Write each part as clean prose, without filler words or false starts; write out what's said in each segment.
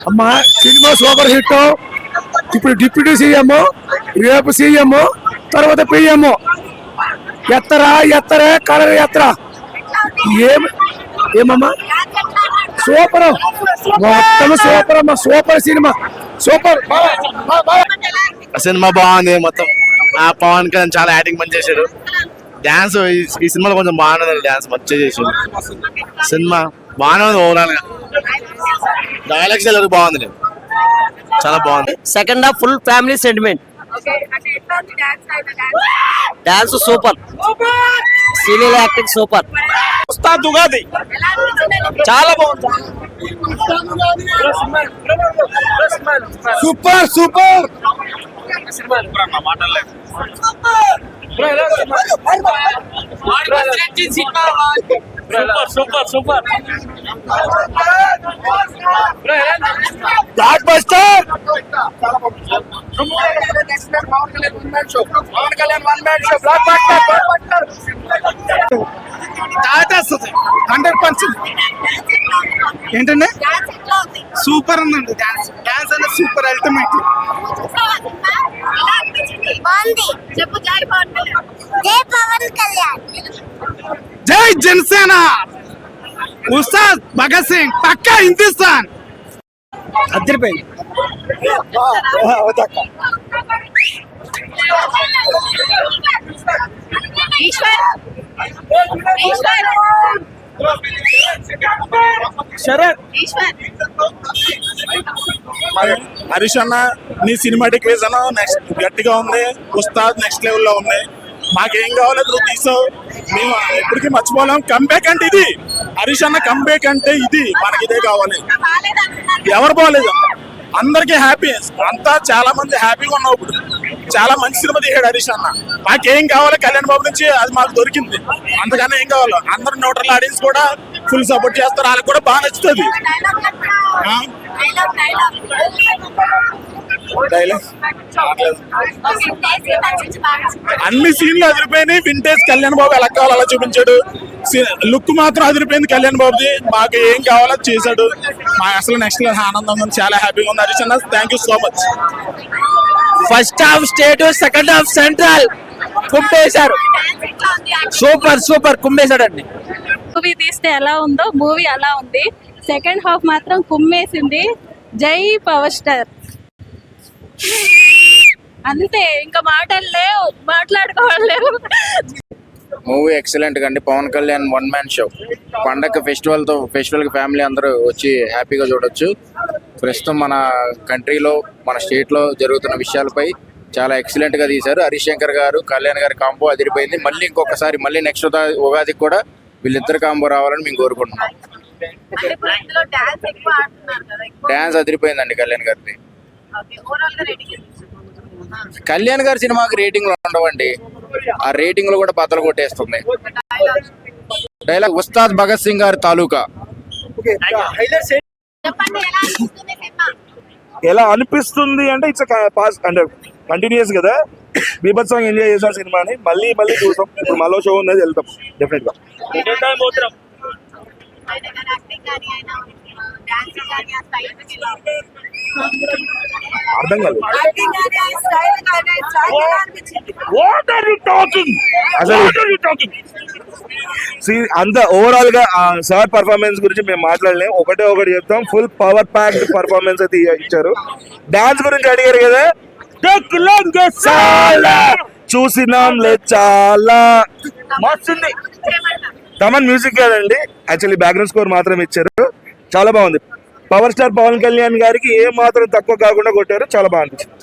అమ్మా cinema super hit. ఇప్పుడు deputy CM, రేపు సీఎం, తర్వాత పిఎం. ఎత్తరా కలర్ ఎత్తరా. ఏమమ్మా సూపర్, మొత్తం సూపర్ అమ్మా. సూపర్ సినిమా, సూపర్ సినిమా బాగుంది. మొత్తం పవన్ కళ్యాణ్ చాలా యాక్టింగ్ మంచి చేశాడు. డాన్స్ ఈ సినిమాలో కొంచెం బాగుంది. డాన్స్ మంచిగా చేశాడు. సినిమా బాగానే ఉంది. ఓవరాల్ గా డైలాగ్స్ ಎಲ್ಲರೂ బాగుంది. చాలా బాగుంది. Second half full family sentiment. Dance super, senior acting super. Ustaad Ugadi చాలా బాగుంది. Super super. Super super block buster. ఏంటండి సూపర్ ఉందండి. డాన్స్ అనేది సూపర్ అల్టిమేట్. జై జనసేన, ఉస్తాద్ భగత్ సింగ్, పక్కా హిందుస్థాన్. అద్దరిపోయింది. శరత్ హరీష్ అన్న, నీ సినిమాటిక్ విజన్ నెక్స్ట్ గట్టిగా ఉంది. ఉస్తాద్ నెక్స్ట్ లెవెల్లో ఉంది. మాకేం కావాలో నువ్వు తీసావు, మేము ఎప్పటికీ మర్చిపోలేం. కంబ్యాక్ అంటే ఇది. హరీష్ అన్న కంబ్యాక్ అంటే ఇది. మనకి ఇదే కావాలి. ఎవరు బాగలేదు, అందరికీ హ్యాపీ. అంతా చాలా మంది హ్యాపీగా ఉన్నావు. ఇప్పుడు చాలా మంచి సినిమా తీసాడు హరీష్ అన్న. మాకేం కావాలి కళ్యాణ్ బాబు నుంచి అది మాకు దొరికింది. అంతకన్నా ఏం కావాలో. అందరు న్యూట్రల్ ఆడియన్స్ కూడా ఫుల్ సపోర్ట్ చేస్తారు. వాళ్ళకి కూడా బాగా నచ్చుతుంది. అన్ని సీన్లు అదిరిపోయినాయి. వింటేజ్ కళ్యాణ్ బాబు ఎలా కావాలో అలా చూపించాడు. లుక్ మాత్రం అదిరిపోయింది కళ్యాణ్ బాబుది. మాకు ఏం కావాలో చేశాడు. మాకు అసలు నెక్స్ట్ ఆనందంగా ఉంది. చాలా హ్యాపీగా ఉంది. హరీష్ అన్న thank you so much. First half state, second half central కుంపేశారు. సూపర్ సూపర్ కుంపేశాడండి. మూవీ తీస్తే ఎలా ఉందో మూవీ అలా ఉంది. సెకండ్ హాఫ్ మాత్రం కుమ్మేసింది. జై పవర్ స్టార్. అంతే, ఇంకా మాటలు లేవు, మాట్లాడుకోవలేవు. మూవీ ఎక్సలెంట్ అండి. Pawan Kalyan one man show. పండగ ఫెస్టివల్ కి ఫ్యామిలీ అందరూ వచ్చి హ్యాపీగా చూడొచ్చు. ప్రస్తుతం మన కంట్రీలో, మన స్టేట్ లో జరుగుతున్న విషయాలపై చాలా ఎక్సలెంట్ గా తీశారు. హరీష్ శంకర్ గారు, కళ్యాణ్ గారి కాంబో అదిరిపోయింది. మళ్ళీ ఇంకొకసారి మళ్ళీ నెక్స్ట్ ఉగాదికి కూడా వీళ్ళిద్దరు కాంబో రావాలని మేము కోరుకుంటున్నాం. డాన్స్ అదిరిపోయిందండి కళ్యాణ్ గారిది. కళ్యాణ్ గారి సినిమాకి రేటింగ్లు ఉండవండి. ఆ రేటింగ్లు కూడా బద్దలు కొట్టేస్తుంది. డైలాగ్ ఉస్తాద్ భగత్ సింగ్ గారి తాలూకా. ఎలా అనిపిస్తుంది అంటే ఇట్స్ పాస్ అంటే కంటిన్యూస్ కదా. బీభత్సంగా ఎంజాయ్ చేసాం సినిమాని. మళ్ళీ చూసాం. ఇప్పుడు మళ్ళీ షో ఉన్నది, వెళ్తాం డెఫినెట్ గా. అర్థం కాదు అంత ఓవరాల్ గా సార్ పర్ఫార్మెన్స్ గురించి మేము మాట్లాడలేము. ఒకటి చెప్తాం, ఫుల్ పవర్ ప్యాక్డ్ పర్ఫార్మెన్స్ అయితే ఇచ్చారు. డాన్స్ గురించి అడిగారు కదా, చూసినాం లే చాలా మస్తుంది. తమన్ మ్యూజిక్ కాదండి, యాక్చువల్లీ బ్యాక్గ్రౌండ్ స్కోర్ మాత్రం ఇచ్చారు. చాలా బాగుంది. పవర్ స్టార్ పవన్ కళ్యాణ్ గారికి ఏ మాత్రం తక్కువ కాకుండా కొట్టారు. చాలా బాగా అనిపించింది.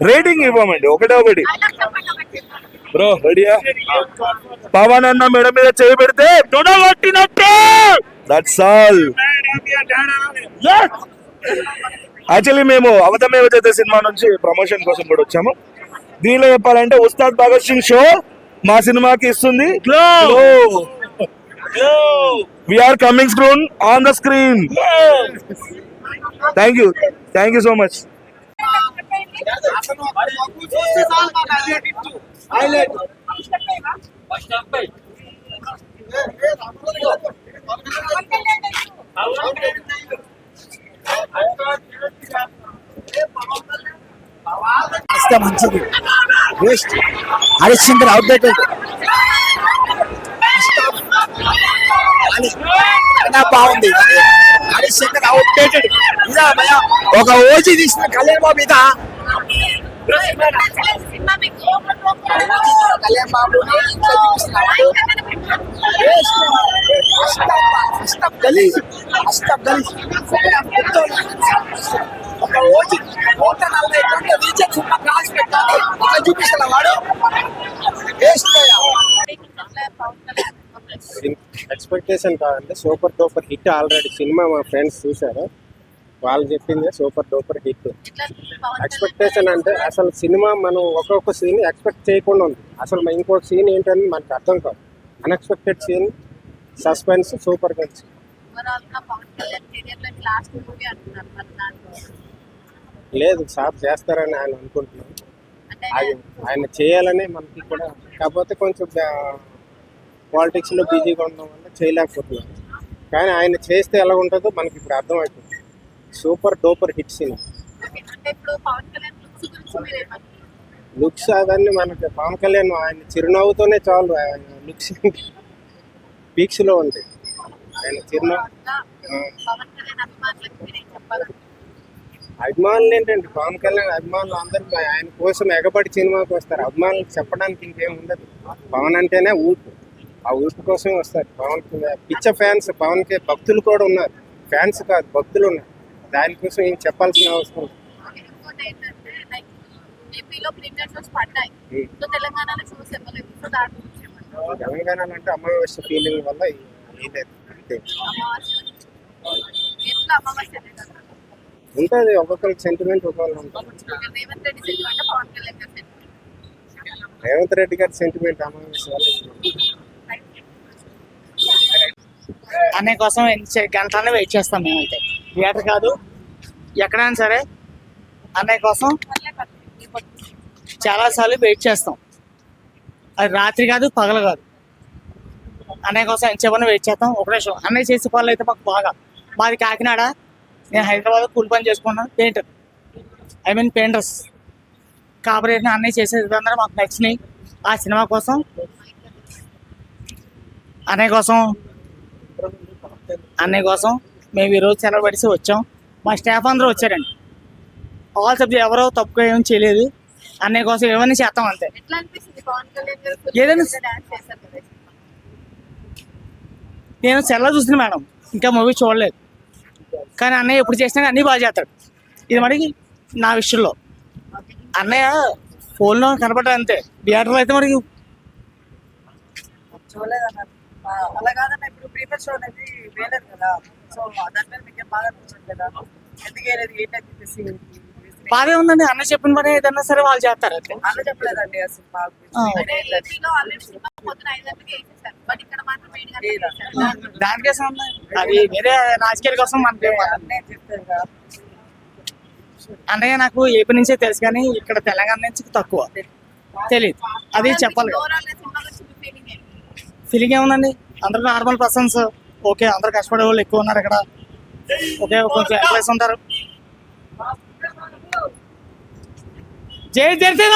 రేటింగ్ ఇవ్వమండి ఒకటి. బ్రో రెడీయా? పవన్ అన్న మేడం మీద చేయి పెడితే కొట్టినట్టు. That's all. యాక్చువల్లీ మేము అవతమేవ జయతే సినిమా నుంచి ప్రమోషన్ కోసం కూడా వచ్చాము. దీనిలో చెప్పాలంటే ఉస్తాద్ భగత్ సింగ్ షో మా సినిమాకి ఇస్తుంది. We are coming soon on the screen. Thank you so much. మంచిది వేస్ట్ హరిశ్చంద్ర అవుట్డేటెడ్ బాగుంది హరిశ్చంద్ర అవుట్డేటెడ్ ఒక ఓజీ తీసిన కళ్యాణ్ బాబు మీద కళ్యాణ్ బాబు ఒక ఓజీ 140 రీచెక్స్ ఉన్న క్లాస్ పెట్టాలి ఇట్లా చూపిస్తున్న వాడు ఎక్స్పెక్టేషన్ కాదండి, super duper hit. Already cinema మా ఫ్రెండ్స్ చూశారు, వాళ్ళు చెప్పింది సూపర్ డూపర్ హిట్. ఎక్స్పెక్టేషన్ అంటే అసలు సినిమా మనం ఒక్కొక్క సీన్ ఎక్స్పెక్ట్ చేయకుండా ఉంది. అసలు ఇంకొక సీన్ ఏంటని మనకు అర్థం కాదు. అన్ఎక్స్పెక్టెడ్ సీన్, సస్పెన్స్ సూపర్ గా ఉంది. లేదు సార్ చేస్తారని ఆయన అనుకుంటున్నాం. ఆయన చేయాలని మనకి కూడా, కాకపోతే కొంచెం పాలిటిక్స్ లో బిజీగా ఉండడం వల్ల చేయలేకపోతున్నాం. కానీ ఆయన చేస్తే ఎలా ఉంటుందో మనకి ఇప్పుడు అర్థమవుతుంది. Super duper hit cinema. Looks అవన్నీ మనకి పవన్ కళ్యాణ్ ఆయన చిరునవ్వుతోనే చాలు. లుక్స్ పీక్స్ లో ఉంటాయి ఆయన చిరునవ్వు. అభిమానులు ఏంటంటే పవన్ కళ్యాణ్ అభిమానులు అందరూ ఆయన కోసం ఎగబడి సినిమాకి వస్తారు. అభిమానులకు చెప్పడానికి ఇంకేం ఉండదు. పవన్ అంటేనే ఊపు, ఆ ఊపు కోసమే వస్తారు. పవన్ పిచ్చ ఫ్యాన్స్, పవన్ కి భక్తులు కూడా ఉన్నారు. ఫ్యాన్స్ కాదు, భక్తులు ఉన్నారు. దానికోసం ఏం చెప్పాల్సిన అవసరం లేదు. తెలంగాణలో అంటే అమావాస్య ఫీలింగ్ వల్ల ఉంటుంది. ఒక్కొక్కరికి సెంటిమెంట్ ఒక్కొక్కరు ఉంటుంది. రేవంత్ రెడ్డి గారి సెంటిమెంట్ అమావాస్య వల్ల. అనే కోసం గంటలనే వెయిట్ చేస్తాం మేమైతే. థియేటర్ కాదు, ఎక్కడైనా సరే అన్నయ్య కోసం చాలాసార్లు వెయిట్ చేస్తాం. అది రాత్రి కాదు, పగలు కాదు. అన్నయ్య కోసం ఎంతసేపైనా వెయిట్ చేస్తాం. ఒక నిమిషం అన్నయ్య చేసే పనులు అయితే మాకు బాగా. మాది కాకినాడ, నేను హైదరాబాద్ కూలి పని చేసుకున్నాను. పెయింటర్స్ కాబట్టి అన్నయ్య చేసే విధానం మాకు నచ్చినాయి. ఆ సినిమా కోసం అన్నయ్య కోసం మేము ఈరోజు సెలవు పెడిసి వచ్చాం. మా స్టాఫ్ అందరూ వచ్చారండి. ఆల్ సబ్జెక్ట్ ఎవరో తప్పుగా ఏం చేయలేదు. అన్నయ్య కోసం ఏమన్నా చేస్తాం అంతే. ఏదైనా నేను సెలవు చూసిన మేడం, ఇంకా మూవీ చూడలేదు. కానీ అన్నయ్య ఎప్పుడు చేసినా అన్నీ బాగా చేస్తాడు. ఇది మరి నా విషయంలో అన్నయ్య ఫోన్లో కనపడ్డా అంతే. థియేటర్లో అయితే మరి అలా కాదన్న, ఇప్పుడు ప్రీమియర్ షో అనేది వేయలేదు కదా, సో దాని మీద మీకు బాగా నచ్చింది కదా, ఎందుకు వేయలేదు ఏంటని చెప్పేసి. బాగా ఉందండి. అన్న చెప్పిన పని ఏదన్నా సరే వాళ్ళు చేస్తారు. అన్న చెప్పలేదండి అసలు దానికోసం అది వేరే రాజకీయాల కోసం మనకి అన్నయ్య నాకు ఏపీ నుంచే తెలుసు, కానీ ఇక్కడ తెలంగాణ నుంచి తక్కువ తెలియదు. అది చెప్పాలి. ఫీలింగ్ ఏముందండి, అందరూ నార్మల్ పర్సన్స్. ఓకే, అందరు కష్టపడే వాళ్ళు ఎక్కువ ఉన్నారు ఇక్కడ. ఓకే, కొంచెం ఎంప్లాయీస్ ఉంటారు. జై జనసేన.